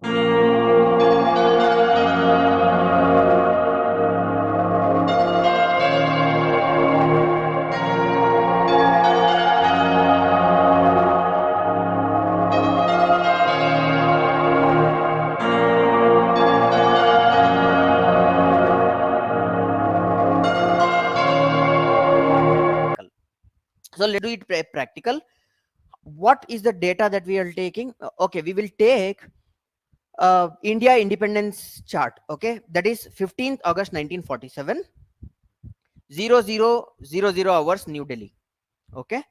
So let's do it practical. What is the data that we are taking? Okay, we will take India independence chart. Okay, that is 15th August 1947, 0000 hours, New Delhi. Okay,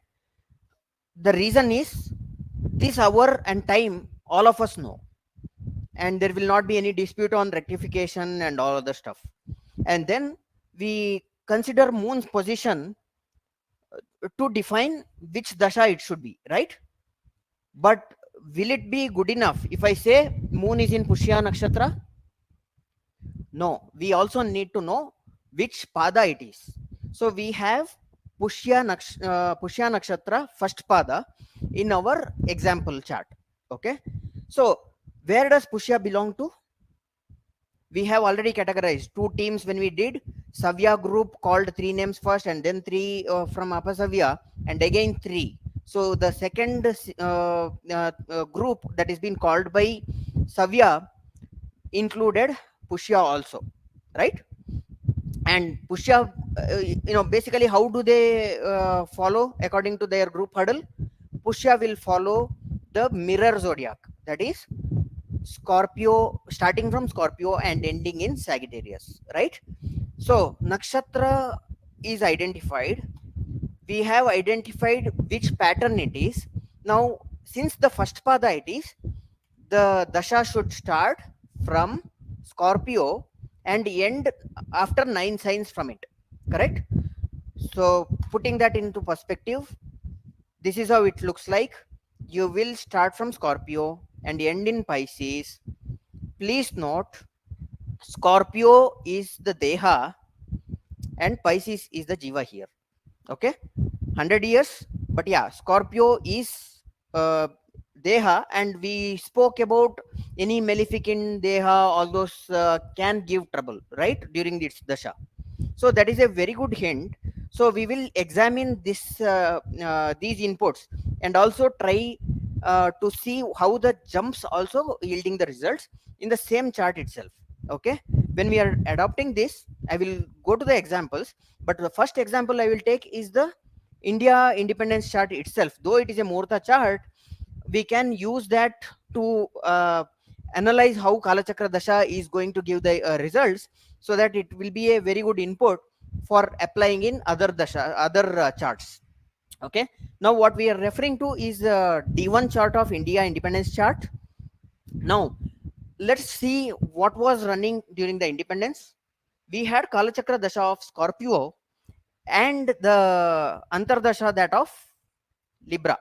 the reason is this hour and time all of us know, and there will not be any dispute on rectification and all other stuff. And then we consider moon's position to define which dasha it should be, right? But will it be good enough if I say moon is in Pushya Nakshatra? No, we also need to know which pada it is. So we have Pushya Nakshatra first pada in our example chart. Okay. So where does Pushya belong to? We have already categorized two teams when we did Savya group, called three names first and then three from Apasavya and again three. So the second group that is being called by Savya included Pushya also, right? And Pushya, basically how do they follow according to their group huddle? Pushya will follow the mirror zodiac, that is Scorpio, starting from Scorpio and ending in Sagittarius, right? So nakshatra is identified. We have identified which pattern it is. Now, since the first pada it is, the dasha should start from Scorpio and end after 9 signs from it, correct? So putting that into perspective, this is how it looks like. You will start from Scorpio and end in Pisces. Please note, Scorpio is the Deha and Pisces is the Jiva here. Okay, 100 years. But yeah, Scorpio is Deha, and we spoke about any malefic in Deha, all those can give trouble, right, during this Dasha. So that is a very good hint. So we will examine these inputs and also try to see how the jumps also yielding the results in the same chart itself. Okay, when we are adopting this, I will go to the examples, but the first example I will take is the India independence chart itself. Though it is a Muhurta chart, we can use that to analyze how Kalachakra Dasha is going to give the results, so that it will be a very good input for applying in other Dasha, other charts. Okay, now what we are referring to is D1 chart of India independence chart. Now let's see what was running during the independence. We had Kalachakra Dasha of Scorpio and the Antardasha that of Libra.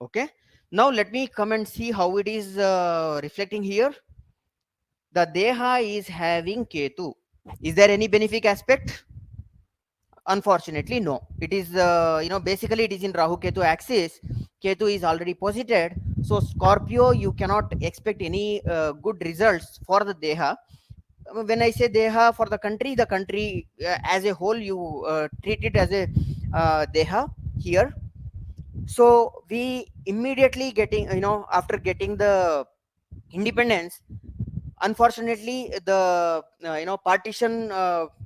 Okay, now let me come and see how it is reflecting here. The Deha is having Ketu. Is there any benefic aspect? Unfortunately, no. It is, basically it is in Rahu Ketu axis. Ketu is already posited. So Scorpio, you cannot expect any good results for the Deha. When I say Deha for the country as a whole, you treat it as a Deha here. So we immediately getting, after getting the independence, unfortunately the partition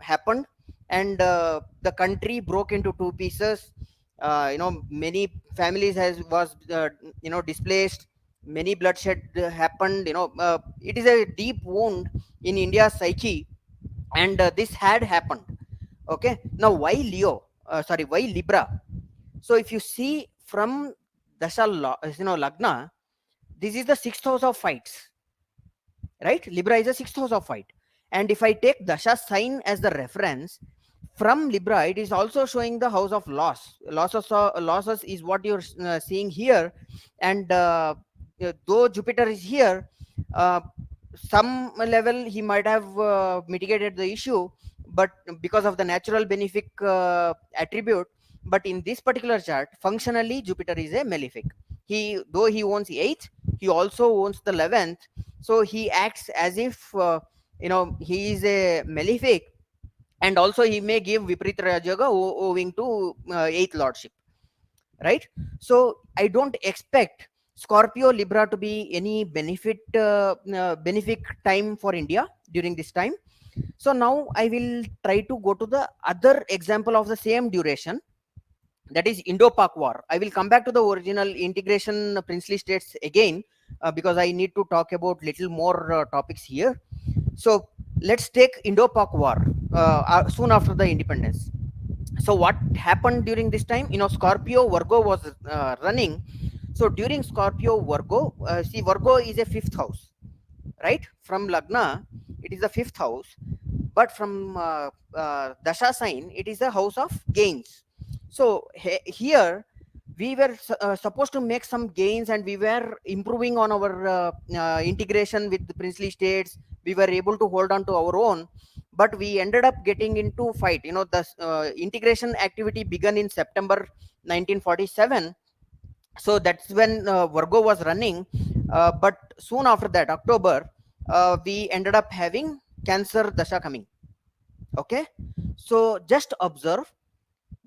happened, and the country broke into two pieces. Many families was displaced. Many bloodshed happened. It is a deep wound in India's psyche, and this had happened. Okay, now why why Libra? So if you see from Dasha Lagna, this is the sixth house of fights, right? Libra is a sixth house of fight. And if I take Dasha sign as the reference, from Libra, it is also showing the house of loss. Losses is what you're seeing here. And though Jupiter is here, some level he might have mitigated the issue, but because of the natural benefic attribute. But in this particular chart, functionally Jupiter is a malefic. Though he owns 8th, he also owns the 11th. So he acts as if he is a malefic, and also he may give viparita rajaga owing to 8th lordship, right? So I don't expect Scorpio Libra to be any benefic time for India during this time. So now I will try to go to the other example of the same duration, that is Indo-Pak War. I will come back to the original integration princely states again, because I need to talk about little more topics here. So let's take Indo-Pak War soon after the independence. So what happened during this time? Scorpio Virgo was running. So during Scorpio Virgo, see, Virgo is a fifth house, right? From Lagna, it is the fifth house, but from Dasha sign, it is a house of gains. So here we were supposed to make some gains, and we were improving on our integration with the princely states. We were able to hold on to our own, but we ended up getting into fight. The integration activity began in September 1947. So that's when Virgo was running, but soon after that, October, we ended up having Cancer Dasha coming. Okay, so just observe,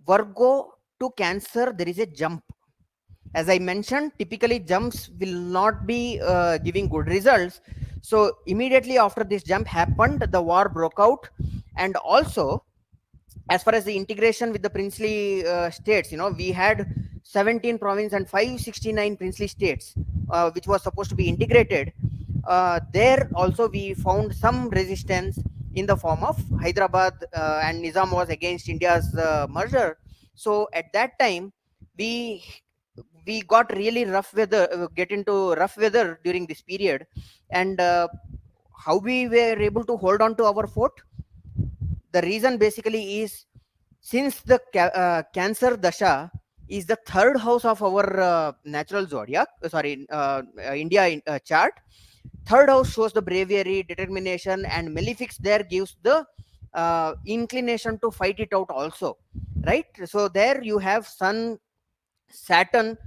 Virgo to Cancer, there is a jump. As I mentioned, typically jumps will not be giving good results. So immediately after this jump happened, the war broke out. And also, as far as the integration with the princely states, we had 17 province and 569 princely states, which was supposed to be integrated. There also we found some resistance in the form of Hyderabad, and Nizam was against India's merger. So at that time, we we got really rough weather, get into rough weather during this period. And how we were able to hold on to our fort? The reason basically is, since the Cancer Dasha is the third house of our natural zodiac, India chart. Third house shows the bravery, determination, and malefics there gives the inclination to fight it out also, right? So there you have Sun, Saturn,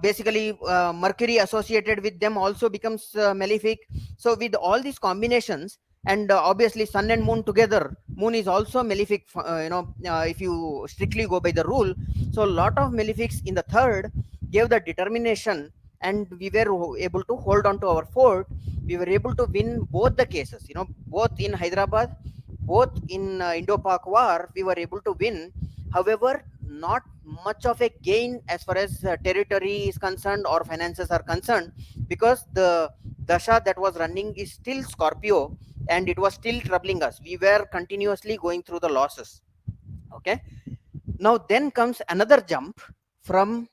basically Mercury associated with them also becomes malefic. So with all these combinations, and obviously Sun and Moon together, Moon is also malefic, if you strictly go by the rule. So a lot of malefics in the third gave the determination, and we were able to hold on to our fort. We were able to win both the cases, both in Hyderabad, both in Indo-Pak War, we were able to win. However, not much of a gain as far as territory is concerned or finances are concerned, because the dasha that was running is still Scorpio, and it was still troubling us. We were continuously going through the losses. Okay, now then comes another jump from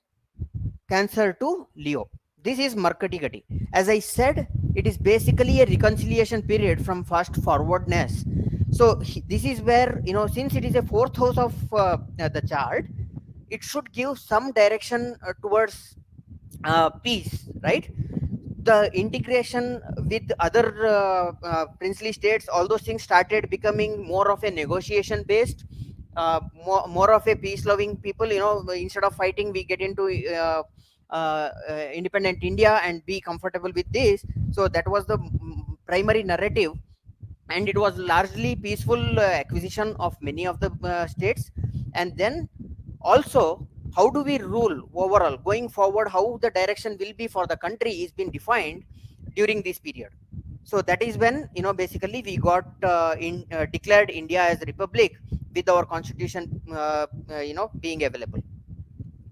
Cancer to Leo. This is Markati. As I said, it is basically a reconciliation period from fast forwardness. So this is where, since it is a fourth house of the chart, it should give some direction towards peace, right? The integration with other princely states, all those things started becoming more of a negotiation based, more of a peace loving people. Instead of fighting, we get into independent India and be comfortable with this. So that was the primary narrative, and it was largely peaceful acquisition of many of the states. And then also, how do we rule overall going forward, how the direction will be for the country is being defined during this period. So that is when, basically we got declared India as a republic with our constitution being available.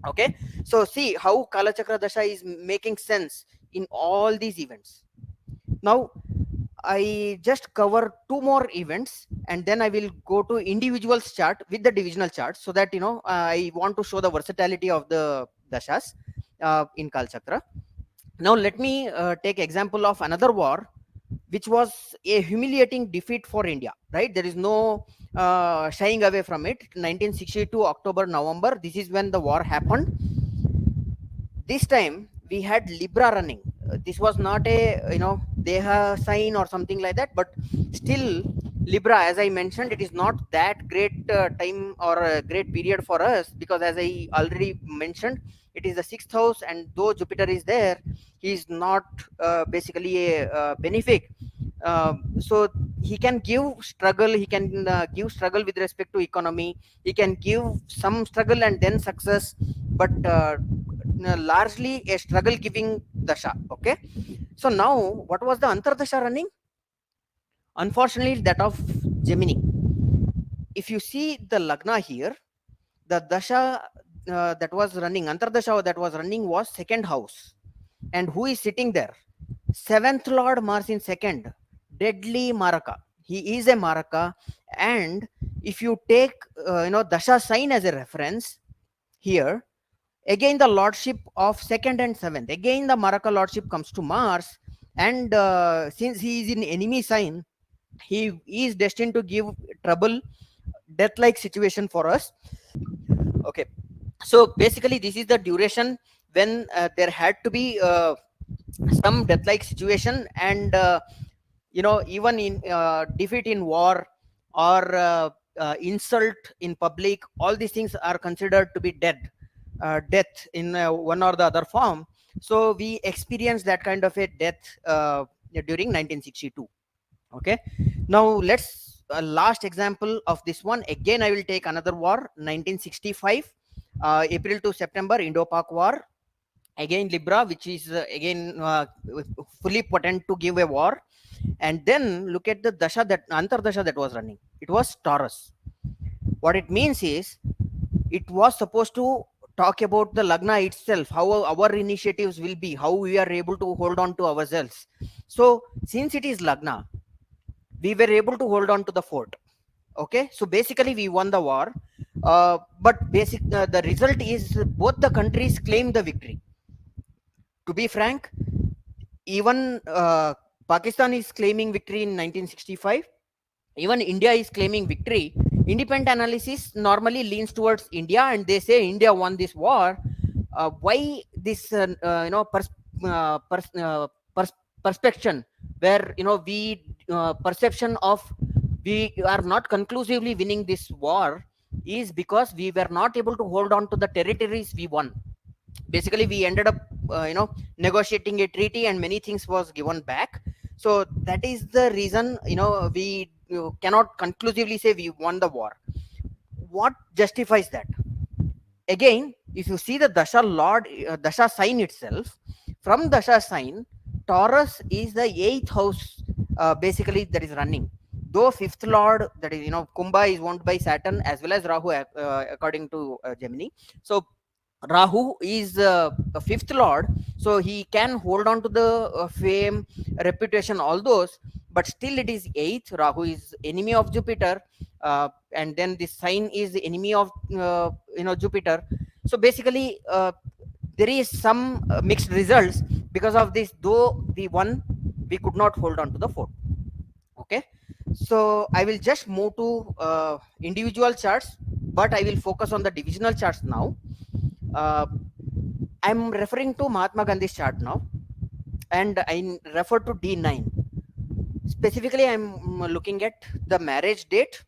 Okay, so see how Kala Chakra Dasha is making sense in all these events. Now I just cover two more events, and then I will go to individuals chart with the divisional chart, so that I want to show the versatility of the dashas in Kal Chakra. Now let me take example of another war, which was a humiliating defeat for India. Right, there is no shying away from it. 1962 October November. This is when the war happened. This time we had Libra running. This was not a Deha sign or something like that, but still Libra, as I mentioned, it is not that great time or a great period for us, because as I already mentioned, it is the sixth house, and though Jupiter is there, he is not basically a benefic. So he can give struggle, he can give struggle with respect to economy, he can give some struggle and then success, but largely a struggle giving dasha. Okay, so now what was the antardasha running? Unfortunately, that of Gemini. If you see the lagna here, the dasha that was running, antardasha that was running was second house. And who is sitting there? Seventh Lord Mars in second, deadly Maraka. He is a Maraka, and if you take dasha sign as a reference here, again the lordship of second and seventh, again the Maraka lordship comes to Mars, and since he is in enemy sign, he is destined to give trouble, death-like situation for us. Okay, so basically this is the duration when there had to be some death-like situation, and even in defeat in war or insult in public, all these things are considered to be death in one or the other form. So we experienced that kind of a death during 1962. Okay, now let's last example of this one. Again, I will take another war, 1965, April to September, Indo-Pak war. Again Libra, which is again fully potent to give a war. And then look at the dasha, that antardasha that was running, it was Taurus. What it means is, it was supposed to talk about the lagna itself, how our initiatives will be, how we are able to hold on to ourselves. So since it is lagna, we were able to hold on to the fort. Okay, so basically we won the war, but the result is both the countries claim the victory. To be frank, even Pakistan is claiming victory in 1965. Even India is claiming victory. Independent analysis normally leans towards India, and they say India won this war. Why this perception, where we perception of we are not conclusively winning this war, is because we were not able to hold on to the territories we won. Basically we ended up negotiating a treaty, and many things was given back. So that is the reason we cannot conclusively say we won the war. What justifies that? Again, if you see the dasha lord, dasha sign itself, from dasha sign, Taurus is the eighth house, basically, that is running. Though fifth lord, that is Kumbha, is owned by Saturn as well as Rahu, according to Gemini. So Rahu is a fifth lord, so he can hold on to the fame, reputation, all those, but still it is eighth. Rahu is enemy of Jupiter, and then this sign is the enemy of Jupiter. So basically, there is some mixed results because of this. Though we won, we could not hold on to the fort. Okay, so I will just move to individual charts, but I will focus on the divisional charts now. I'm referring to Mahatma Gandhi's chart now, and I refer to D9. Specifically, I'm looking at the marriage date.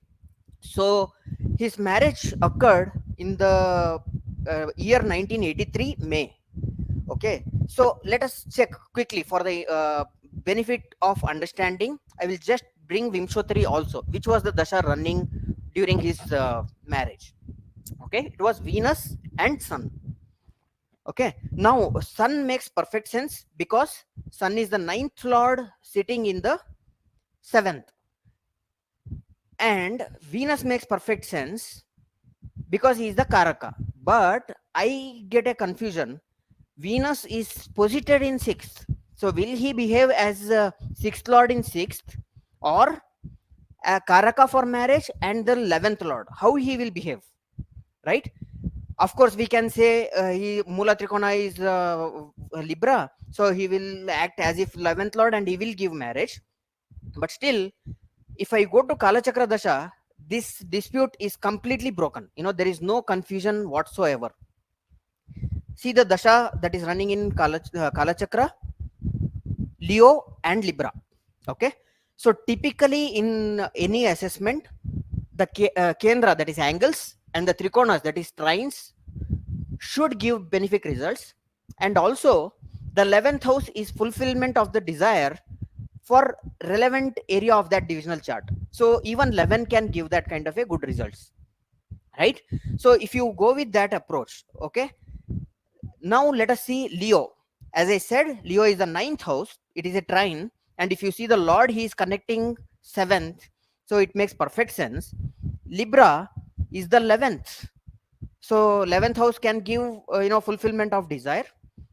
So his marriage occurred in the year 1983 May. Okay, so let us check quickly for the benefit of understanding. I will just bring Vimshotri also, which was the dasha running during his marriage. Okay, it was Venus and Sun. Okay, now Sun makes perfect sense because Sun is the ninth lord sitting in the seventh, and Venus makes perfect sense because he is the Karaka. But I get a confusion. Venus is posited in sixth, so will he behave as a sixth lord in sixth, or a Karaka for marriage and the 11th lord? How he will behave, right? Of course, we can say he Mula Trikona is Libra, so he will act as if 11th lord and he will give marriage. But still, if I go to Kala Chakra Dasha, this dispute is completely broken. There is no confusion whatsoever. See the Dasha that is running in Kala Chakra, Leo and Libra. Okay, so typically in any assessment, the Kendra, that is angles, and the Trikonas, that is trines, should give benefic results. And also the 11th house is fulfillment of the desire for relevant area of that divisional chart. So even 11 can give that kind of a good results, right? So if you go with that approach, okay. Now let us see Leo. As I said, Leo is the 9th house. It is a trine, and if you see the Lord, he is connecting 7th, so it makes perfect sense. Libra is the 11th, so 11th house can give fulfillment of desire,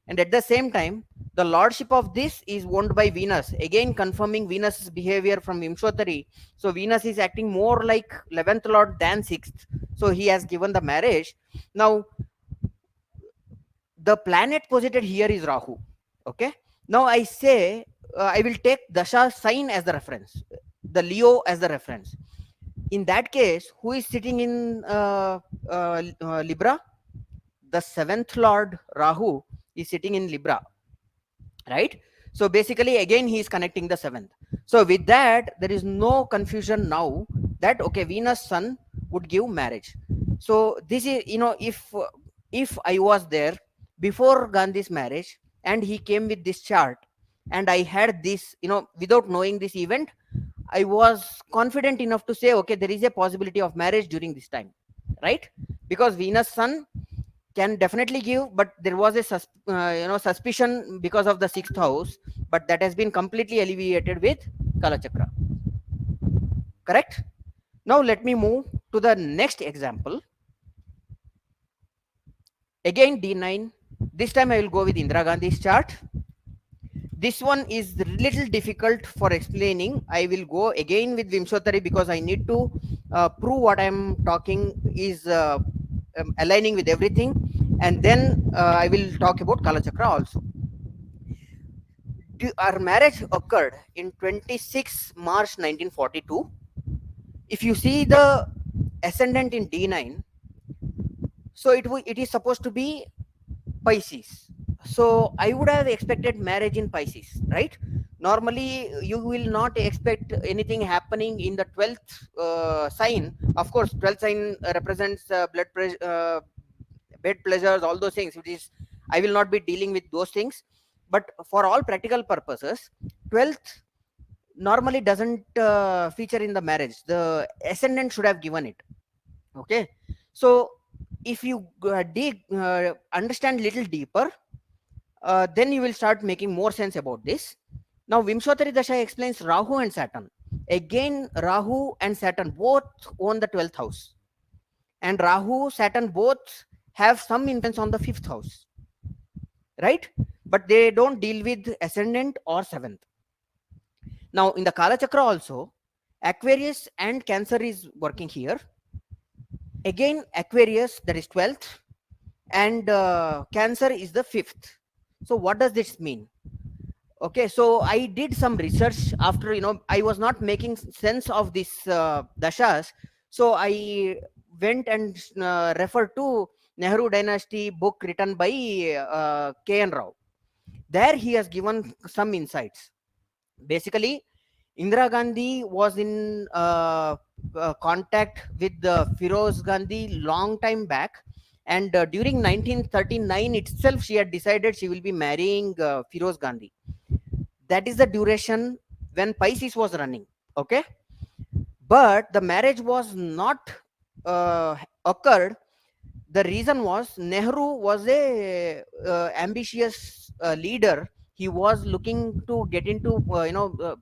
and at the same time the lordship of this is owned by Venus, again confirming Venus's behavior from Vimshottari. So Venus is acting more like 11th lord than 6th, so he has given the marriage. Now the planet posited here is Rahu. Okay, now I say I will take Dasha sign as the reference, the Leo as the reference. In that case, who is sitting in Libra? The 7th lord Rahu is sitting in Libra, right? So basically again he is connecting the 7th. So with that there is no confusion now that okay, Venus sun would give marriage. So this is, if I was there before Gandhi's marriage and he came with this chart and I had this, without knowing this event, I was confident enough to say okay, there is a possibility of marriage during this time, right? Because Venus sun can definitely give, but there was a suspicion because of the 6th house, but that has been completely alleviated with Kala Chakra. Correct? Now let me move to the next example. Again D9. This time I will go with Indira Gandhi's chart. This one is little difficult for explaining. I will go again with Vimshottari because I need to prove what I am talking is aligning with everything, and then I will talk about Kala Chakra also. Our marriage occurred in 26 March 1942. If you see the ascendant in D9, so it is supposed to be Pisces. So I would have expected marriage in Pisces, right? Normally, you will not expect anything happening in the 12th sign. Of course, 12th sign represents blood pressure, bed pleasures, all those things. Which is, I will not be dealing with those things. But for all practical purposes, 12th normally doesn't feature in the marriage. The ascendant should have given it. Okay, so if you understand little deeper, then you will start making more sense about this. Now Vimshottari Dasha explains Rahu and Saturn. Again, Rahu and Saturn both own the 12th house, and Rahu, Saturn both have some influence on the 5th house, right? But they don't deal with ascendant or 7th. Now in the Kala Chakra also, Aquarius and Cancer is working here. Again, Aquarius, that is 12th, and Cancer is the 5th. So what does this mean? Okay, so I did some research after, I was not making sense of this dashas. So I went and referred to Nehru Dynasty book written by K.N. Rao. There he has given some insights. Basically, Indira Gandhi was in contact with Firoz Gandhi long time back, and during 1939 itself, she had decided she will be marrying Firoz Gandhi. That is the duration when Pisces was running. Okay, but the marriage was not occurred. The reason was Nehru was a ambitious leader. He was looking to get into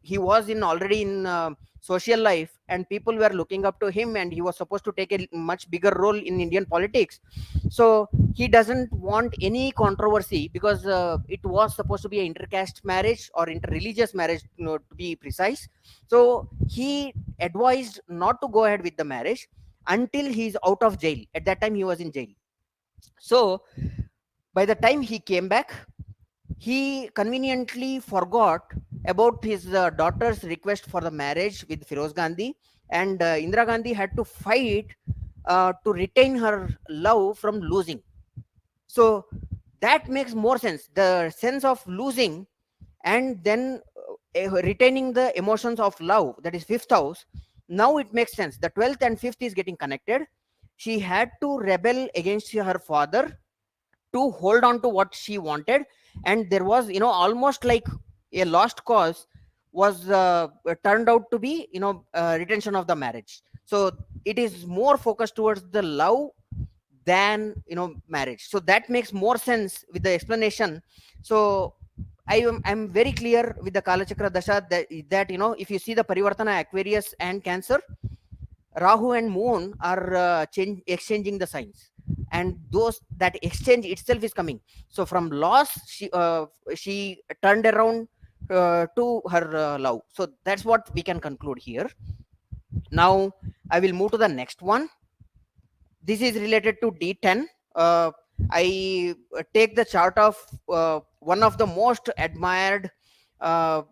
he was in already in social life, and people were looking up to him, and he was supposed to take a much bigger role in Indian politics. So he doesn't want any controversy, because it was supposed to be an intercaste marriage or interreligious marriage, to be precise. So he advised not to go ahead with the marriage until he's out of jail. At that time he was in jail. So by the time he came back, he conveniently forgot about his daughter's request for the marriage with Firoz Gandhi, and Indira Gandhi had to fight to retain her love from losing. So that makes more sense, the sense of losing, and then retaining the emotions of love, that is 5th house. Now it makes sense, the 12th and 5th is getting connected. She had to rebel against her father, to hold on to what she wanted, and there was, almost like a lost cause was turned out to be, retention of the marriage. So it is more focused towards the love than, marriage. So that makes more sense with the explanation. So I'm very clear with the Kalachakra Dasha that if you see the Parivartana Aquarius and Cancer, Rahu and Moon are exchanging the signs, and those that exchange itself is coming. So from loss, she turned around to her love. So that's what we can conclude here. Now I will move to the next one. This is related to D10. I take the chart of one of the most admired role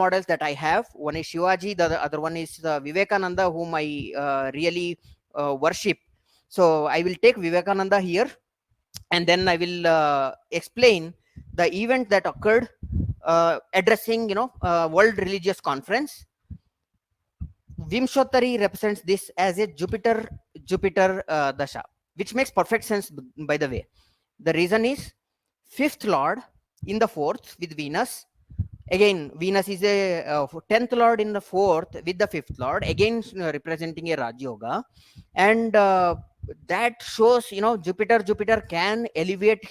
models that I have. One is Shivaji, the other one is Vivekananda, whom I really worship. So I will take Vivekananda here, and then I will explain the event that occurred addressing World Religious Conference. Vimshottari represents this as a Jupiter dasha, which makes perfect sense, by the way. The reason is fifth lord in the fourth with Venus. Again, Venus is a 10th lord in the fourth with the fifth lord, again representing a Raj Yoga. And that shows, Jupiter can elevate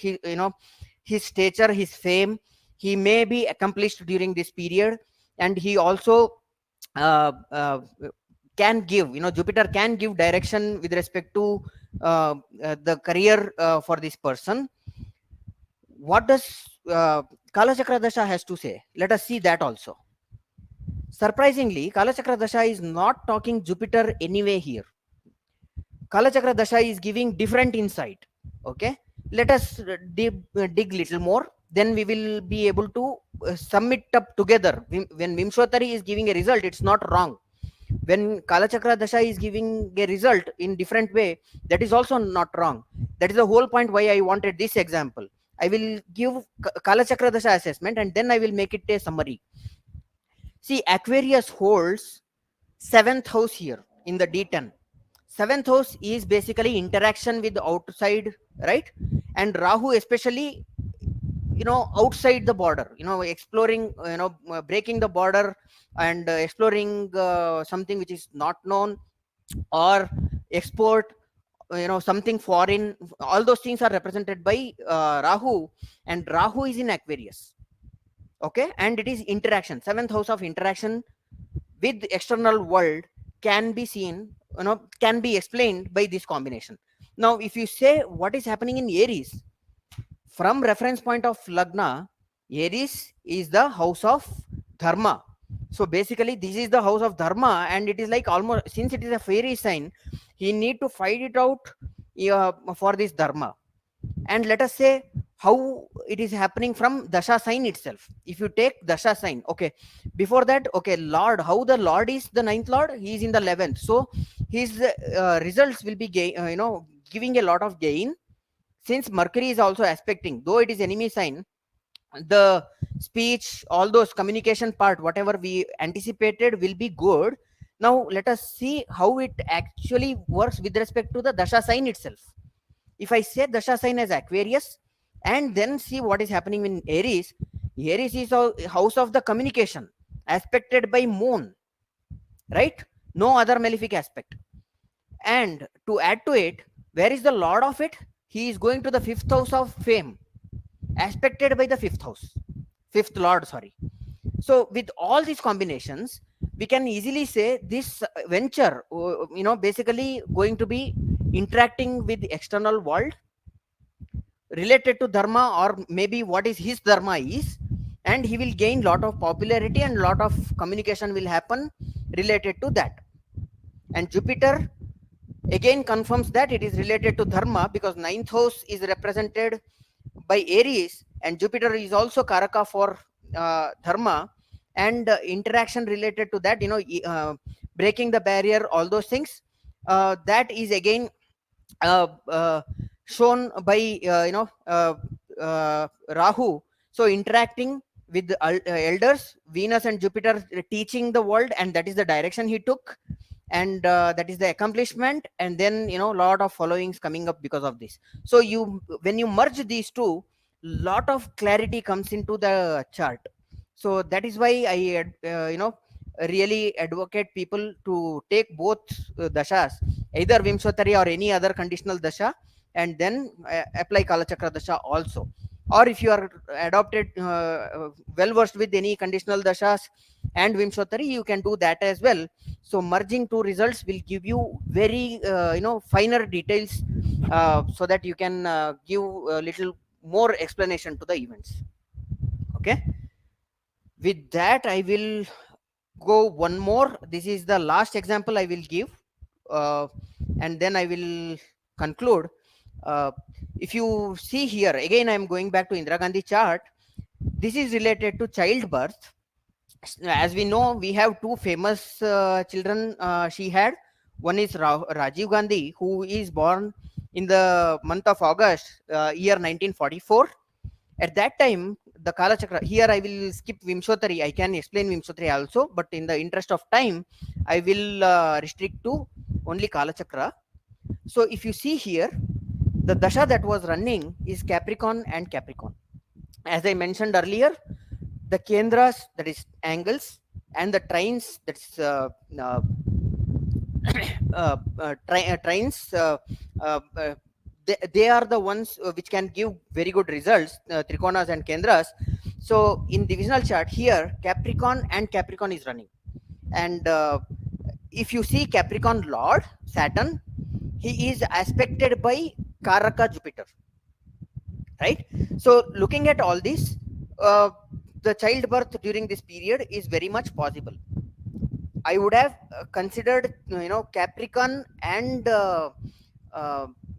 his stature, his fame. He may be accomplished during this period, and he also uh, uh, can give, Jupiter can give direction with respect to the career for this person. What does Kalachakra Dasha has to say? Let us see that also. Surprisingly, Kalachakra Dasha is not talking Jupiter anyway here. Kalachakra Dasha is giving different insight. Okay, let us dig little more, then we will be able to sum it up together. When Vimshottari is giving a result, it's not wrong. When Kalachakra Dasha is giving a result in different way, that is also not wrong. That is the whole point why I wanted this example. I will give Kalachakra Dasha assessment, and then I will make it a summary. See, Aquarius holds 7th house here in the D10. 7th house is basically interaction with the outside, right? And Rahu especially, outside the border, exploring, breaking the border, and exploring something which is not known, or export, something foreign. All those things are represented by Rahu, and Rahu is in Aquarius. Okay, and it is interaction. 7th house of interaction with the external world can be seen, can be explained by this combination. Now if you say what is happening in Aries, from reference point of Lagna, Aries is the house of Dharma. So basically this is the house of Dharma, and it is like, almost, since it is a fiery sign, he need to fight it out for this Dharma. And let us say how it is happening from Dasha sign itself. If you take Dasha sign, okay, before that, okay, Lord, how the Lord is the 9th Lord, he is in the 11th. So his results will be giving a lot of gain. Since Mercury is also aspecting, though it is enemy sign, the speech, all those communication part, whatever we anticipated, will be good. Now let us see how it actually works with respect to the Dasha sign itself. If I say Dasha sign as Aquarius, and then see what is happening in Aries, Aries is a house of the communication, aspected by Moon, right? No other malefic aspect. And to add to it, where is the Lord of it? He is going to the 5th house of fame, aspected by the 5th house, 5th Lord, sorry. So with all these combinations, we can easily say this venture, basically going to be interacting with the external world, related to Dharma, or maybe what is his Dharma is, and he will gain lot of popularity, and lot of communication will happen related to that. And Jupiter again confirms that it is related to Dharma, because 9th house is represented by Aries, and Jupiter is also Karaka for Dharma, and interaction related to that, breaking the barrier, all those things, that is again uh, uh, shown by Rahu. So interacting with the elders, Venus and Jupiter teaching the world, and that is the direction he took. and that is the accomplishment, and then lot of followings coming up because of this. So when you merge these two, lot of clarity comes into the chart. So that is why I really advocate people to take both dashas, either Vimsotari or any other conditional dasha, and then apply Kalachakra dasha also. Or if you are adopted well versed with any conditional dashas and Vimsotari, you can do that as well. So merging two results will give you very finer details, so that you can give a little more explanation to the events. Okay, with that I will go one more. This is the last example I will give, uh, and then I will conclude. uh, if you see here again, I am going back to Indira Gandhi chart. This is related to childbirth. As we know, we have two famous children she had. One is Rajiv Gandhi, who is born in the month of August, year 1944. At that time, the Kala Chakra, here I will skip Vimsotari. I can explain Vimsotari also, but in the interest of time, I will restrict to only Kala Chakra. So if you see here, the Dasha that was running is Capricorn and Capricorn. As I mentioned earlier, the Kendras, that is angles, and the trines, that's trains, they are the ones which can give very good results, Trikonas and Kendras. So in divisional chart here, Capricorn and Capricorn is running. And if you see Capricorn Lord, Saturn, he is aspected by Karaka Jupiter, right? So looking at all this, uh, the childbirth during this period is very much possible. I would have considered Capricorn and uh,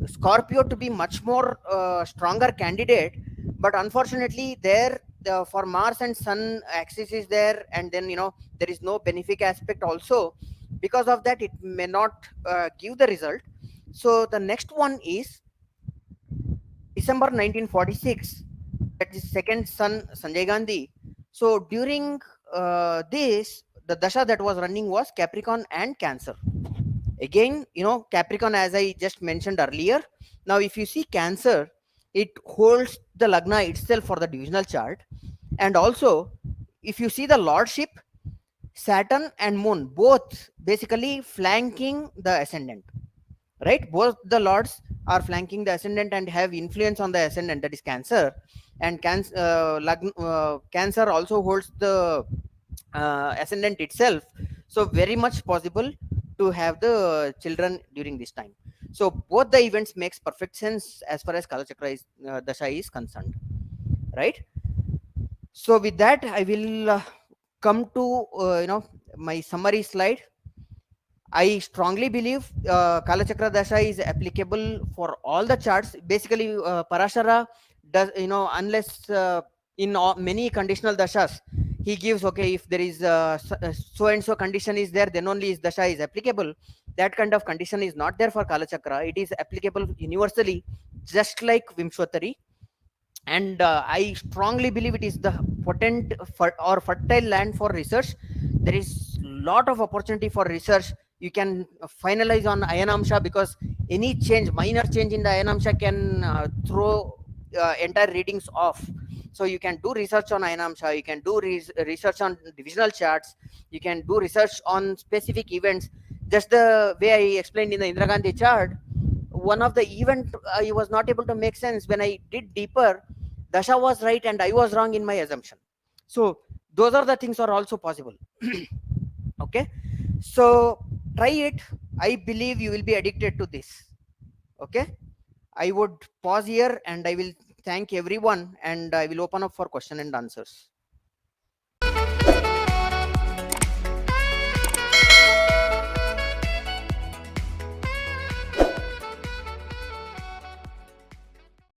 Scorpio to be much more stronger candidate, but unfortunately there, for Mars and Sun axis is there, and then there is no benefic aspect also. Because of that, it may not give the result. So the next one is December 1946. That is second son Sanjay Gandhi. So during this, the dasha that was running was Capricorn and Cancer. Again, Capricorn, as I just mentioned earlier. Now, if you see Cancer, it holds the Lagna itself for the divisional chart. And also, if you see the Lordship, Saturn and Moon both basically flanking the ascendant, right? Both the lords are flanking the ascendant and have influence on the ascendant, that is Cancer. And Cancer also holds the ascendant itself. So very much possible to have the children during this time. So both the events makes perfect sense as far as Kala Chakra is, Dasha is concerned, right? So with that, I will come to my summary slide. I strongly believe Kala Chakra Dasha is applicable for all the charts. Basically, Parashara does, unless in many conditional dashas, he gives, okay, if there is so and so condition is there, then only his dasha is applicable. That kind of condition is not there for Kala Chakra. It is applicable universally, just like Vimshwatari. And I strongly believe it is the potent or fertile land for research. There is lot of opportunity for research. You can finalize on Ayanamsha, because any change, minor change in the Ayanamsha can throw entire readings off. So you can do research on Ayanamsha, you can do research on divisional charts, you can do research on specific events. Just the way I explained in the Indira Gandhi chart, one of the event I was not able to make sense. When I did deeper, Dasha was right and I was wrong in my assumption. So those are the things are also possible. Okay, so try it. I believe you will be addicted to this. Okay, I would pause here and I will thank everyone, and I will open up for question and answers.